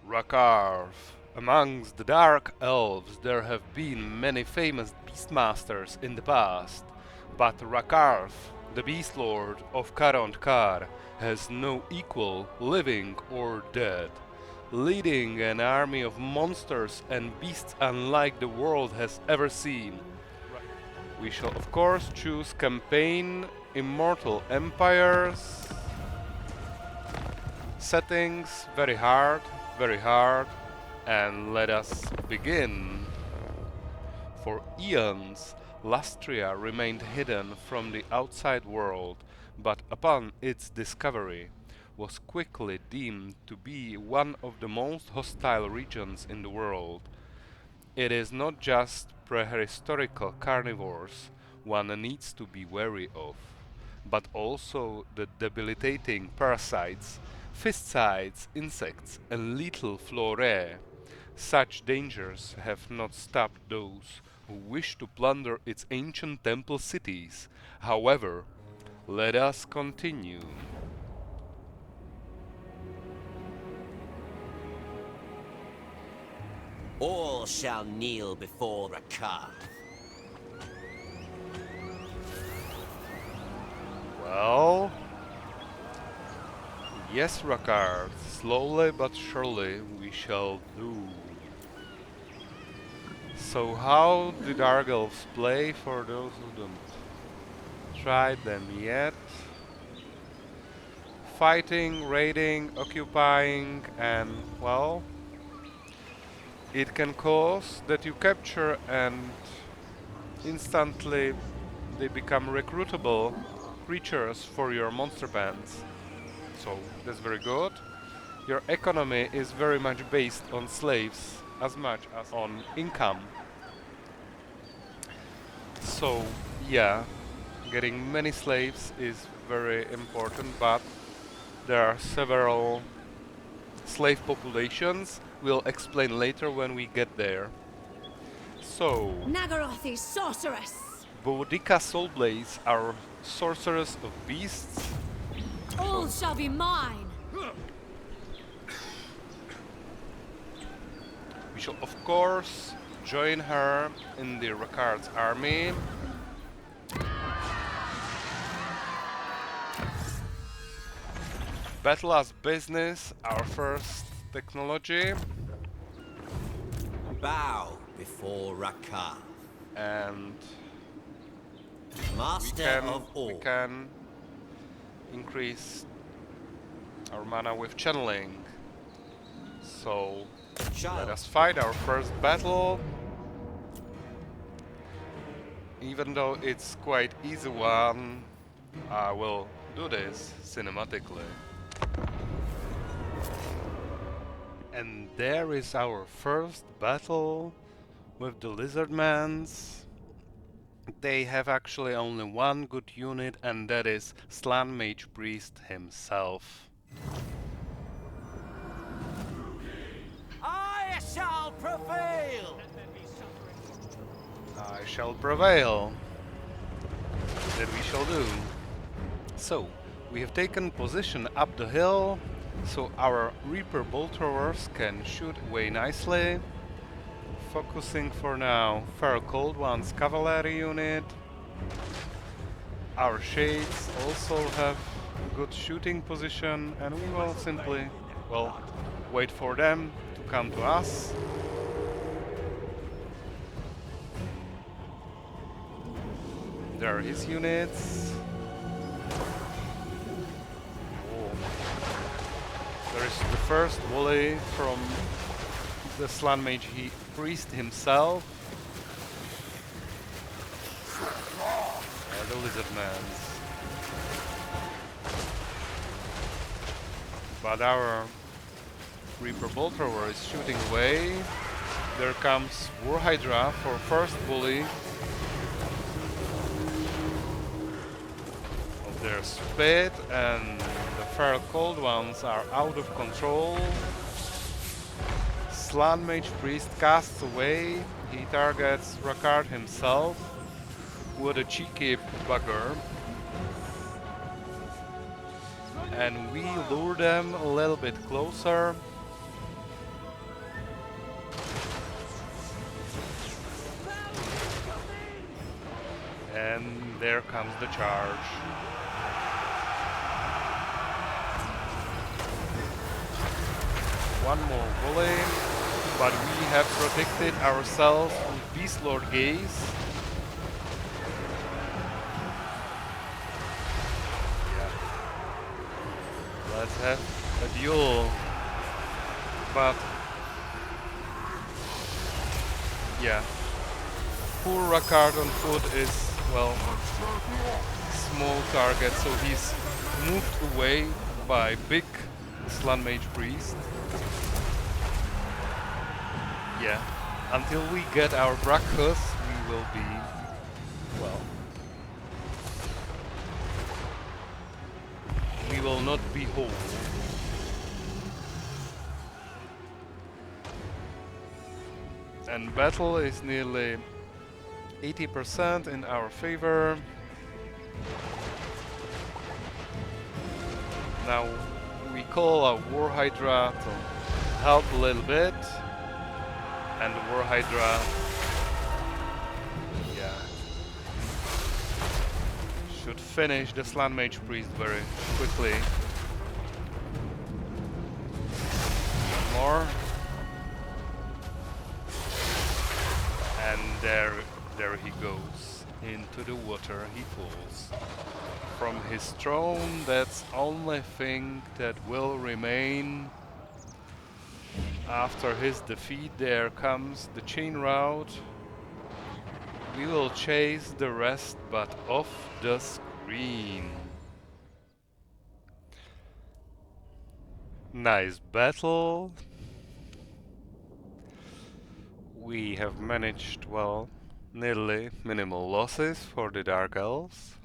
RAKARTH. Amongst the Dark Elves there have been many famous beastmasters in the past, but RAKARTH, the Beast Lord of Kar, has no equal, living or dead, leading an army of monsters and beasts unlike the world has ever seen. We shall of course choose campaign, Immortal Empires, settings, very hard, and let us begin. For eons, Lastria remained hidden from the outside world, but upon its discovery, was quickly deemed to be one of the most hostile regions in the world. It is not just prehistorical carnivores one needs to be wary of, but also the debilitating parasites, fisticides, insects, and lethal flora. Such dangers have not stopped those who wish to plunder its ancient temple cities. However, let us continue. All shall kneel before RAKARTH. Well, yes, RAKARTH, slowly but surely we shall do. So how the Dark Elves play for those who don't tried them yet? Fighting, raiding, occupying, and well, it can cause that you capture and instantly they become recruitable creatures for your monster bands. So that's very good. Your economy is very much based on slaves as much as on income. So yeah, getting many slaves is very important, but there are several slave populations. We'll explain later when we get there. So, Nagaroth is sorceress! Boudica Soulblaze are sorcerers of beasts. All shall be mine! We shall of course join her in the RAKARTH's army. Battle as business, our first technology, Bow before RAKARTH, and master of we all. can increase our mana with channeling. So let Child, us fight our first battle. Even though it's quite easy one, I will do this cinematically. And there is our first battle with the Lizardmans. They have actually only one good unit, and that is Slan Mage Priest himself. I shall prevail! I shall prevail. That we shall do. So, we have taken position up the hill, so our Reaper bolt throwers can shoot away nicely. Focusing for now, Feral Cold One's cavalry unit. Our Shades also have good shooting position, and we will simply, well, wait for them to come to us. There are his units. Oh. There is the first volley from the Slan Mage Priest himself. The Lizardmans. But our Reaper Bolt Thrower is shooting away. There comes War Hydra for first volley of their spit, and the Feral Cold Ones are out of control. Slan Mage Priest casts away. He targets RAKARTH himself. What a cheeky bugger. And we lure them a little bit closer. There comes the charge. One more volley, but we have protected ourselves with Beast Lord Gaze. Yeah. Let's have a duel. But yeah, poor RAKARTH on foot is, well, small target, so he's moved away by big Slan Mage Priest. Yeah, until we get our Brachus, we will be, well, we will not be whole. And battle is nearly 80% in our favor. Now we call our War Hydra to help a little bit. And the War Hydra, yeah, should finish the Slan Mage Priest very quickly. One more. And there he goes. Into the water he falls. From his throne, that's only thing that will remain. After his defeat, there comes the chain route. We will chase the rest, but off the screen. Nice battle. We have managed, well, nearly minimal losses for the Dark Elves.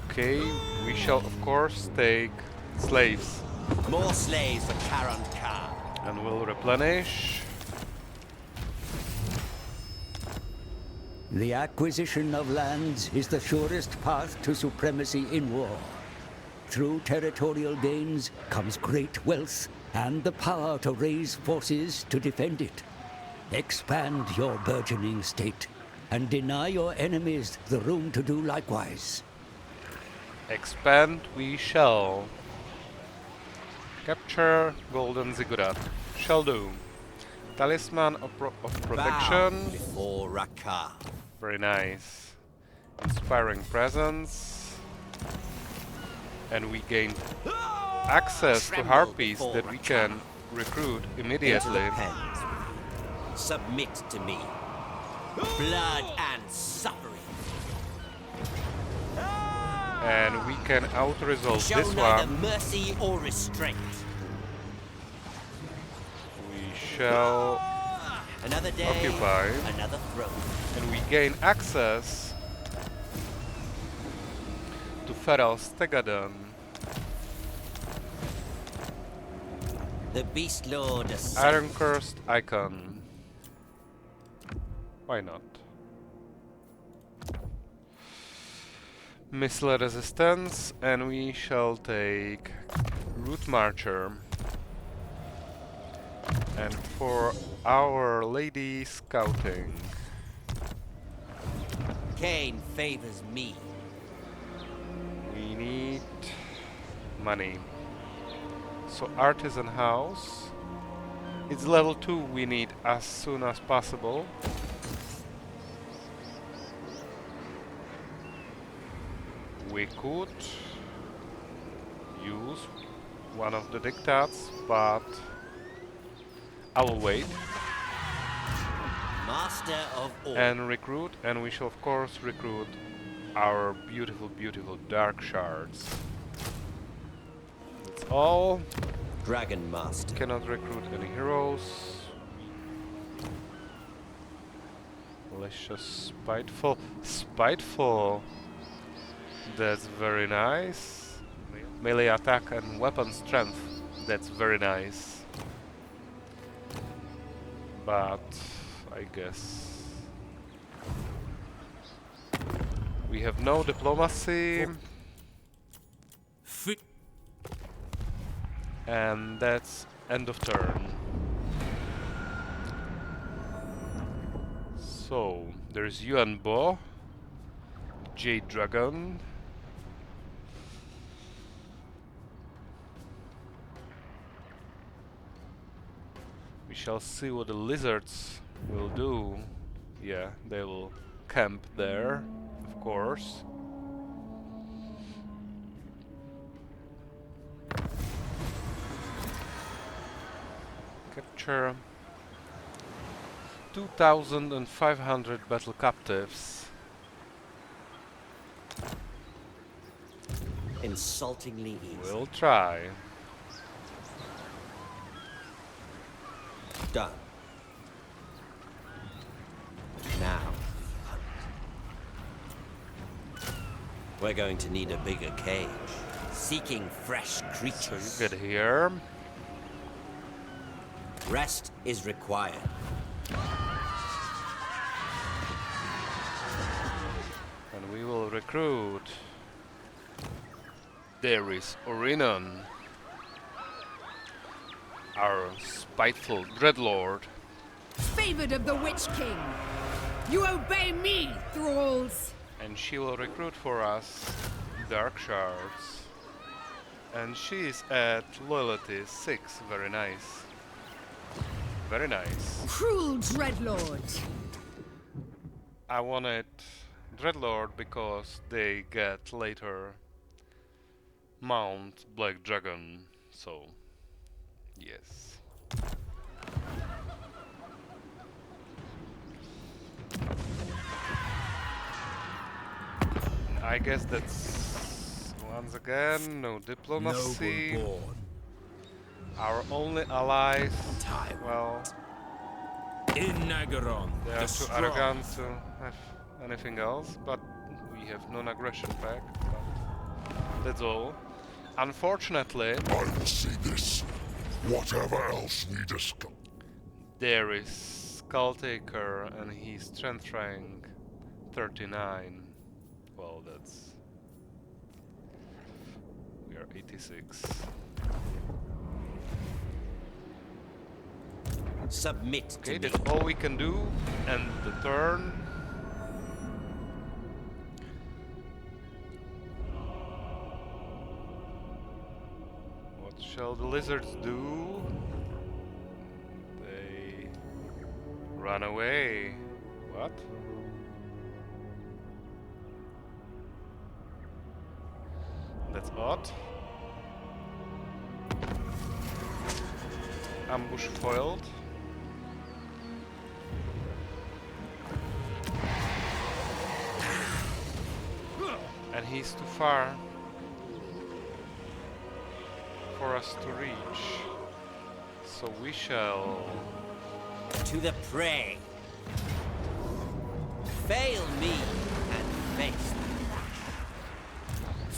Okay, we shall of course take slaves. More slaves for Karan Khan. And we'll replenish. The acquisition of lands is the surest path to supremacy in war. Through territorial gains comes great wealth and the power to raise forces to defend it. Expand your burgeoning state and deny your enemies the room to do likewise. Expand we shall. Capture Golden Ziggurat. Shall do. Talisman of Protection. Bow before RAKARTH. Very nice. Inspiring Presence. And we gain access to harpies that we can recruit immediately. Submit to me. Blood and suffering. And we can out-resolve Show this neither one. mercy or restraint. We shall Another day, occupy. another throne. And we gain access to Feral Stegadon. The Beast Lord ascends. Iron Cursed Icon. Why not? Missile Resistance, and we shall take Root Marcher. And for Our Lady Scouting, Cain favors me. we need money. So Artisan House, it's level 2 we need as soon as possible. We could use one of the dictats, but I will wait Master of all. and recruit, and we shall of course recruit our beautiful, beautiful Dark Shards. That's all. Dragon Master. Cannot recruit any heroes. Malicious, spiteful. Spiteful! That's very nice. Melee attack and weapon strength. That's very nice. But I guess we have no diplomacy. And that's end of turn. So, there's Yuan Bo, Jade Dragon. We shall see what the lizards will do. Yeah, they will camp there, of course. Capture 2,500 battle captives. Insultingly easy. We'll try. Done. Now, hunt. We're going to need a bigger cage. Seeking fresh creatures. So you get here. Rest is required. And we will recruit. There is Orinon, our spiteful dreadlord. Favored of the Witch King. You obey me, thralls. And she will recruit for us Dark Shards. And she is at loyalty 6. Very nice. Very nice. Cruel dreadlord. I wanted Dreadlord because they get later Mount Black Dragon. So, yes. I guess that's once again no diplomacy. Noble-born. Our only allies, Tyrant. well, In Nagaron, they are too arrogant to have anything else, but we have non-aggression pact, but that's all. Unfortunately, I will see this, whatever else we discuss. there is Skulltaker and he's strength rank 39. Well, that's... we are 86. Submit Okay, to me. that's all we can do. End the turn. What shall the lizards do? They run away. What? That's odd. Ambush foiled. And he's too far for us to reach. So we shall... To the prey. Fail me and face me.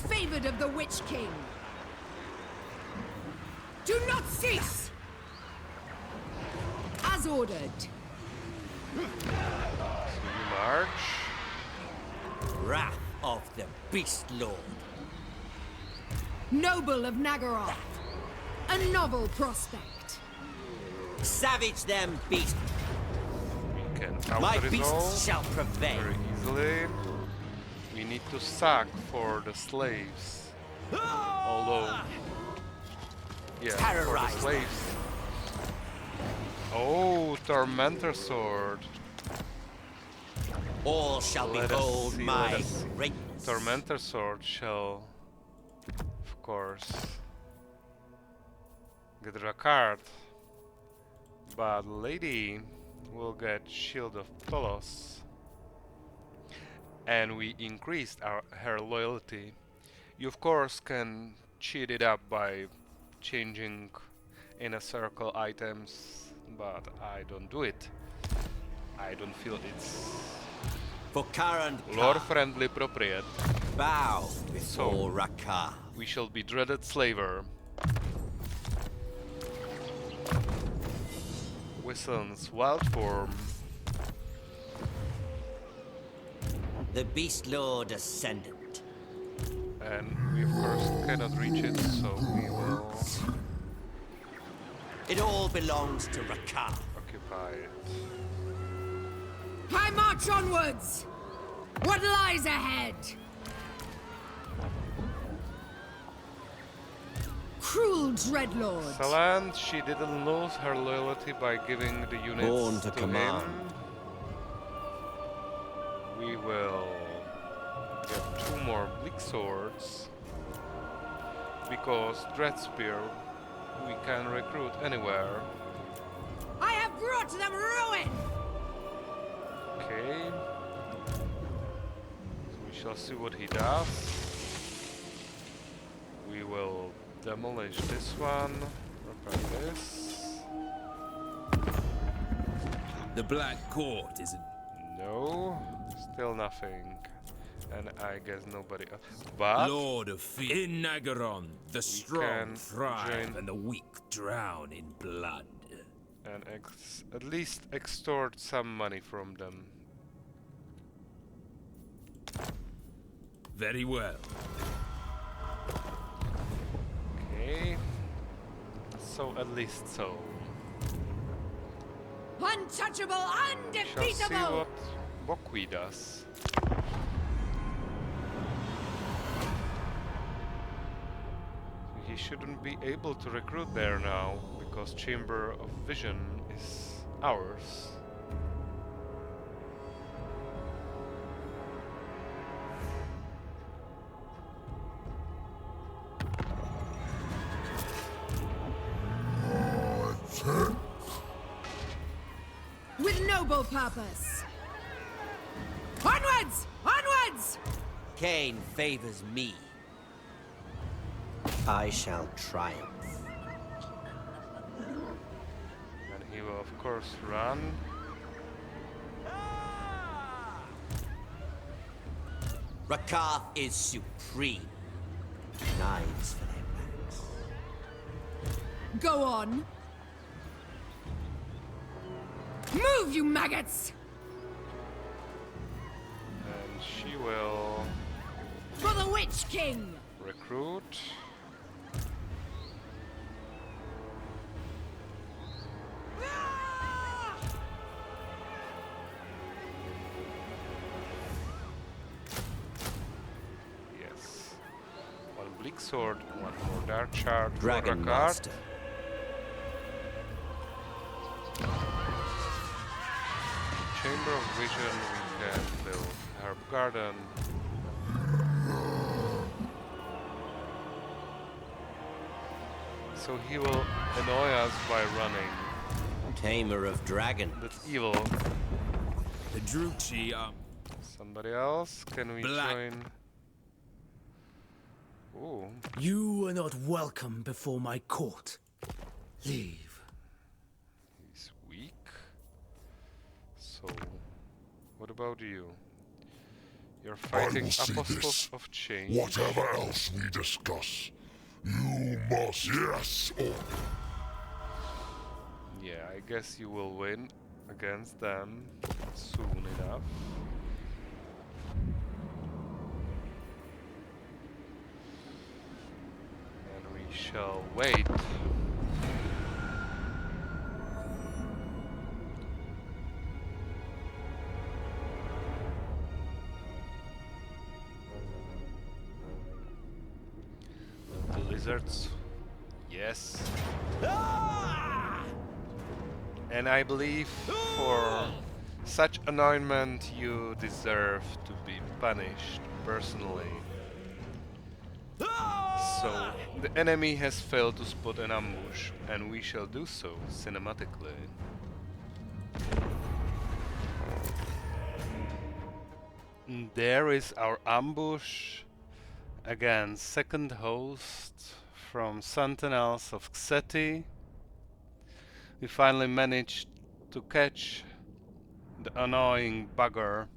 Favored of the Witch King. Do not cease. As ordered. march. Wrath of the Beast Lord. Noble of Nagaroth. A novel prospect. Savage them, beast. We can My counter beasts resolve shall prevail. very easily. We need to sack for the slaves. Although, yeah, for the Terrorize them. slaves. Oh, Tormentor Sword. All shall Let us behold see, my let us see. greatness. Tormentor Sword shall, of course, get RAKARTH, but Lady will get Shield of Tholos, and we increased her loyalty. You of course can cheat it up by changing inner circle items, but I don't do it. I don't feel it's For current lore friendly appropriate. bow before RAKARTH. We shall be dreaded slaver. Wissen's wild form. The Beast Lord Ascendant. And we of course cannot reach it, so we will It all belongs to RAKARTH. occupy it. I march onwards! What lies ahead? Cruel dreadlord! Saland, she didn't lose her loyalty by giving the units Born to command. him. We will get 2 more bleak swords because Dreadspear we can recruit anywhere. I have brought them ruin! Okay. So we shall see what he does. We will demolish this one, repair this. The Black Court isn't. No, still nothing. And I guess nobody else. But Lord of Fear. In Nagaron, the strong can thrive join- and the weak drown in blood. and at least extort some money from them. Very well. Okay. So at least so. Untouchable, Shall see undefeatable! what Bokwi does. He shouldn't be able to recruit there now, because Chamber of Vision is ours. With noble purpose! Onwards! Onwards! Cain favors me. I shall triumph. And he will of course run. RAKARTH is supreme. Knives for their backs. Go on! Move, you maggots! And she will For the Witch King! recruit. Yes. 1 bleak sword, 1 more dark shard, Dragon RAKARTH. Master. Chamber of Vision, we can build Herb Garden. So he will annoy us by running. Tamer of dragons. That's evil. The Druchi are Somebody else? Can we Black. join? Ooh, You are not welcome before my court. Leave. he's weak. So, what about you? You're I fighting will see Apostles this. of Change. Whatever else we discuss, you must yes or Yeah, I guess you will win against them soon enough. And we shall wait. The lizards. Yes. And I believe for such anointment you deserve to be punished personally. So the enemy has failed to spot an ambush, and we shall do so cinematically. And there is our ambush. Again, second host from Sentinels of Xeti. We finally managed to catch the annoying bugger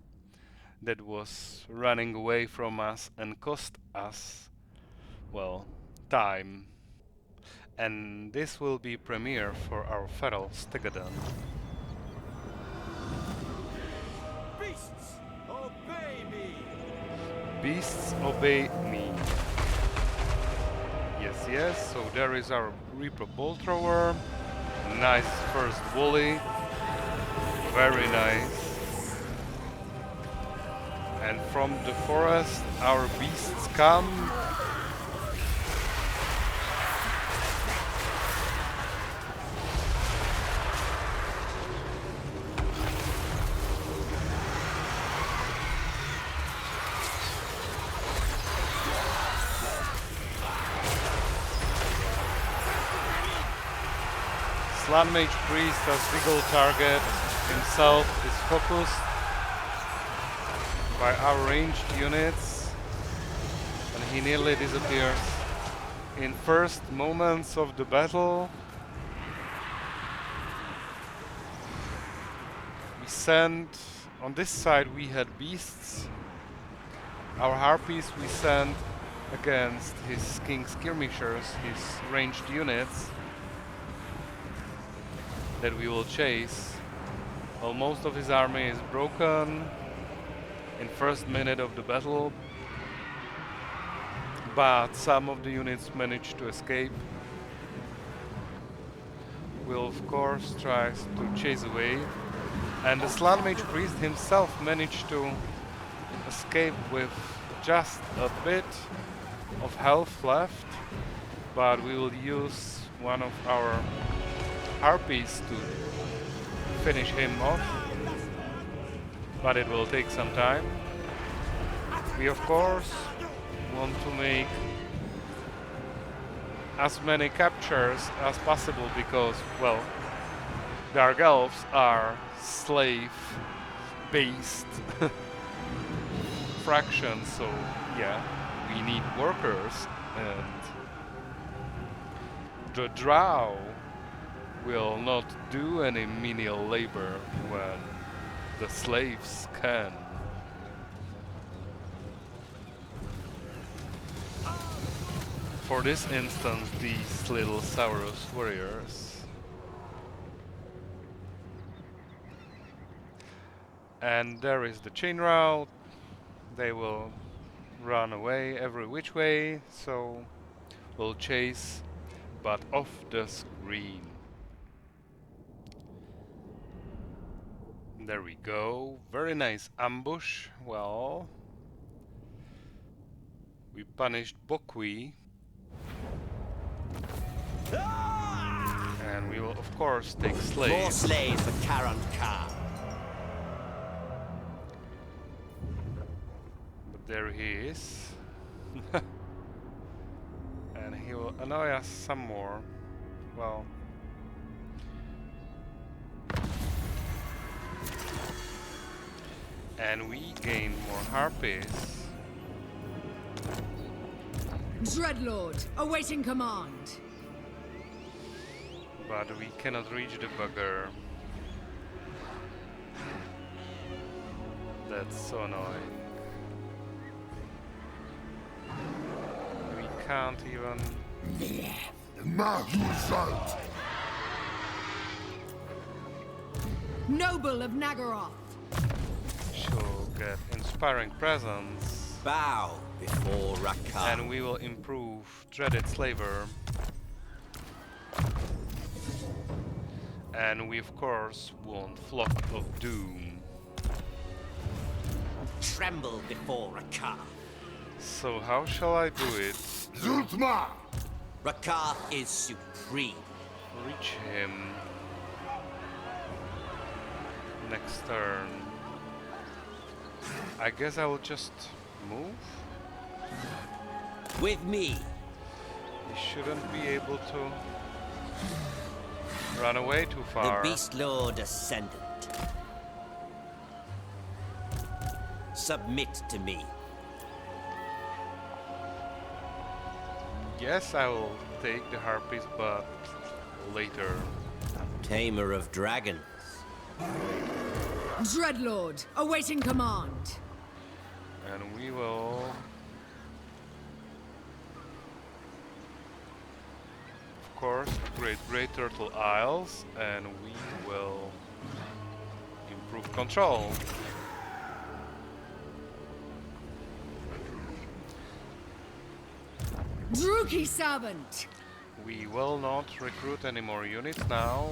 that was running away from us and cost us, well, time. And this will be premiere for our feral Stegadon. Beasts, obey me! Beasts obey me. Yes, yes, so there is our Reaper Bolt Thrower. Nice first volley. Very nice. And from the forest our beasts come. Slan Mage Priest as legal target himself is focused by our ranged units, and he nearly disappears. In first moments of the battle, we sent, on this side we had beasts, our harpies we sent against his king skirmishers, his ranged units, that we will chase. Well, most of his army is broken in first minute of the battle, but some of the units managed to escape. We'll of course try to chase away, and the Slan Mage Priest himself managed to escape with just a bit of health left, but we will use one of our harpies to finish him off, but it will take some time. We of course want to make as many captures as possible because, well, Dark Elves are slave-based fractions, so yeah, we need workers, and the Drow will not do any menial labor when the slaves can. For this instance, these little Saurus warriors. And there is the chain route. They will run away every which way, so we'll chase, but off the screen. There we go. Very nice ambush. Well, we punished Bokwi. And we will of course take slaves. More slaves for Karant Khan. But there he is. And he will annoy us some more. Well, and we gain more harpies. Dreadlord, awaiting command. But we cannot reach the bugger. That's so annoying. We can't even... Magnificent! Noble of Nagaroth. She'll get inspiring presence. Bow before RAKARTH. And we will improve Dreaded Slaver. And we of course want Flock of Doom. Tremble before RAKARTH. So how shall I do it? Zultma! RAKARTH is supreme. Reach him next turn. I guess I will just move? With me. He shouldn't be able to run away too far. The Beast Lord Ascendant. Submit to me. Yes, I will take the harpies, but later. Tamer of Dragons. Dreadlord, awaiting command. And we will... of course, upgrade Great Turtle Isles, and we will improve control. Druki Servant. We will not recruit any more units now,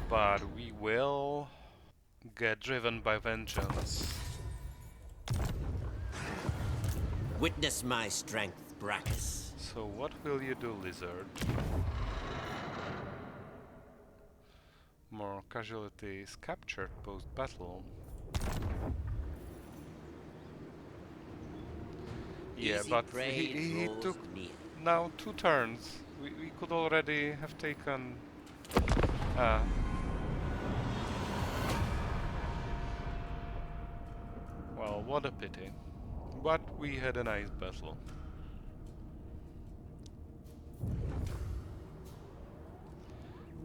but we will get driven by vengeance. Witness my strength, Brachus. So what will you do, Lizard? More casualties captured post-battle. Yeah, Easy but prey he draws took near. now 2 turns. We could already have taken... well, what a pity. But we had a nice battle.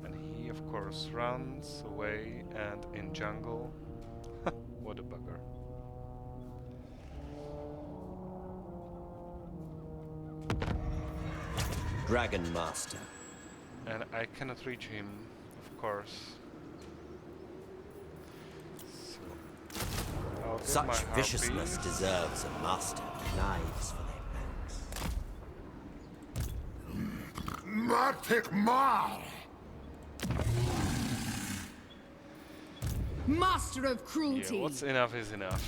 And he, of course, runs away and in jungle. What a bugger. Dragon Master. And I cannot reach him, of course. So I'll get my Such viciousness harpies. deserves a master. Knives for their backs. Matic Mar! Master of Yeah, cruelty. what's enough is enough.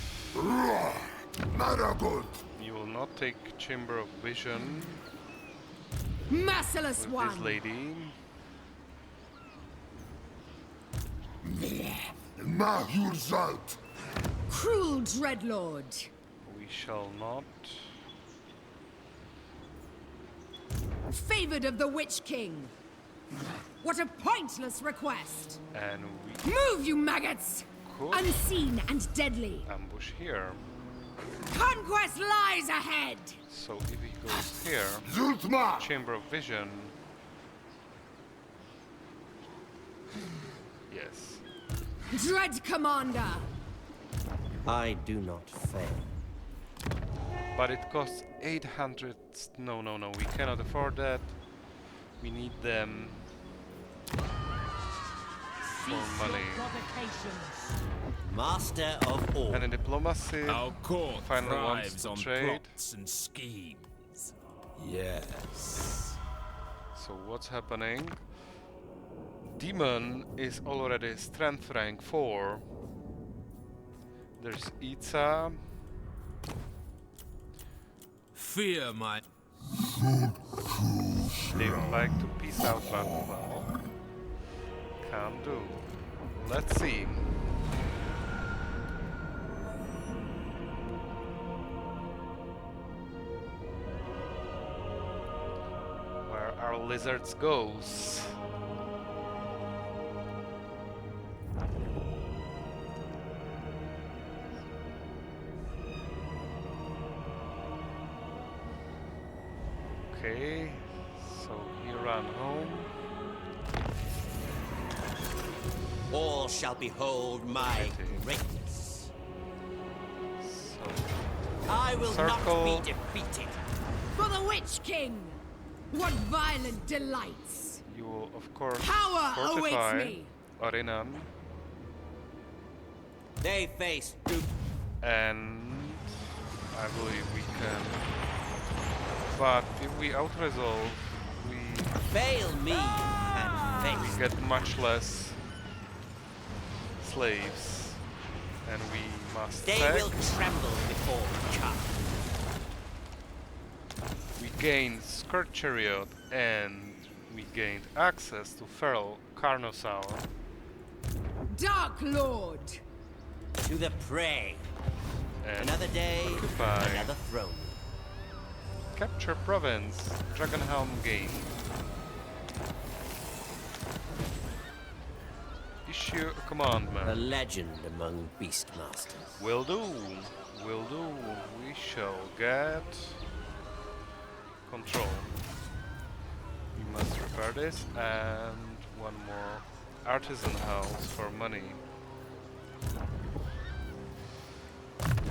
Nada good! You will not take Chamber of Vision Merciless with one. this lady. Mahulzalt! Cruel dreadlord. We shall not. Favored of the Witch King. What a pointless request. And we Move, you maggots! could Unseen and deadly. ambush here. Conquest lies ahead. So if he goes here, Zultma! Chamber of Vision. Yes. Dread Commander. I do not fail. But it costs 800. No, no, no. We cannot afford that. We need them for money. Master of all. And in diplomacy, Our court Final wants thrives to on trade. plots and schemes. Yes. so what's happening? Demon is already strength rank 4. There's Itza. Fear my... They would like to peace out, but well, can't do. Let's see. Where our lizards goes. Okay, so he ran home. All shall behold my Xeti. greatness. So I will Circle. not be defeated. For the Witch King. What violent delights. you will of course Power fortify awaits me. Orinan, They face Duke. and I believe we can. But if we out-resolve, we Fail me and face get much less slaves, and we must They sack. will tremble before the cup. We gained Skirt Chariot, and we gained access to Feral Carnosaur. Dark Lord. To the prey. And Another day, occupy. another throne. Capture province, Dragonhelm gained. Issue a A commandment. legend among beastmasters. Will do, will do. We shall get control. We must repair this and one more artisan house for money.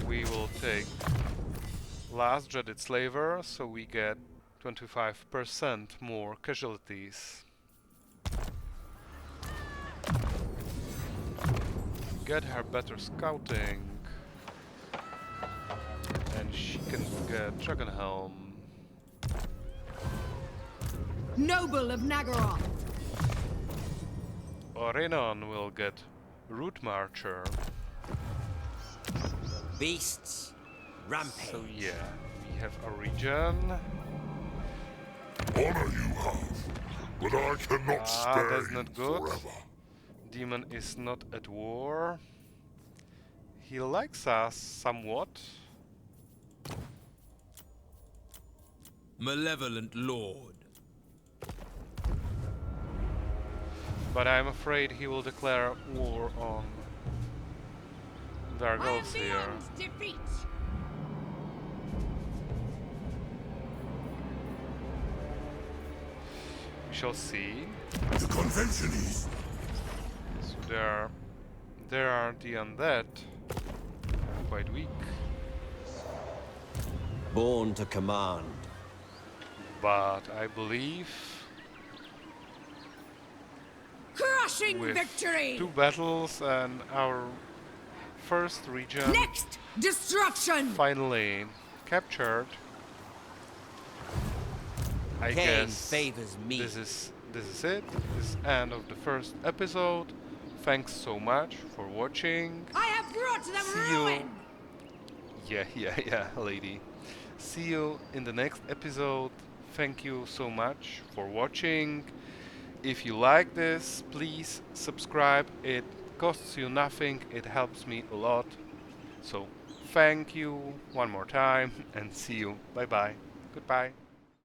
We will take last dreaded slaver, so we get 25% more casualties. Get her better scouting, and she can get Dragonhelm. Noble of Nagaroth. Orinon will get Root Marcher. Beasts, rampage. So yeah, we have a region. Honor you have, but I cannot spare That's you not good. forever. Demon is not at war. He likes us somewhat. Malevolent Lord. But I'm afraid he will declare war on Dark Elves here. beyond defeat. We shall see. The convention is... So there are the undead. Quite weak. Born to command. But I believe Crushing with victory. 2 battles and our first region Next destruction. finally captured, I Cain guess favors me. this is it. This is end of the first episode. Thanks so much for watching. I have brought them See you. ruin. Yeah, lady. See you in the next episode. Thank you so much for watching. If you like this, please subscribe. It costs you nothing. It helps me a lot. So thank you one more time and see you. Bye bye. Goodbye.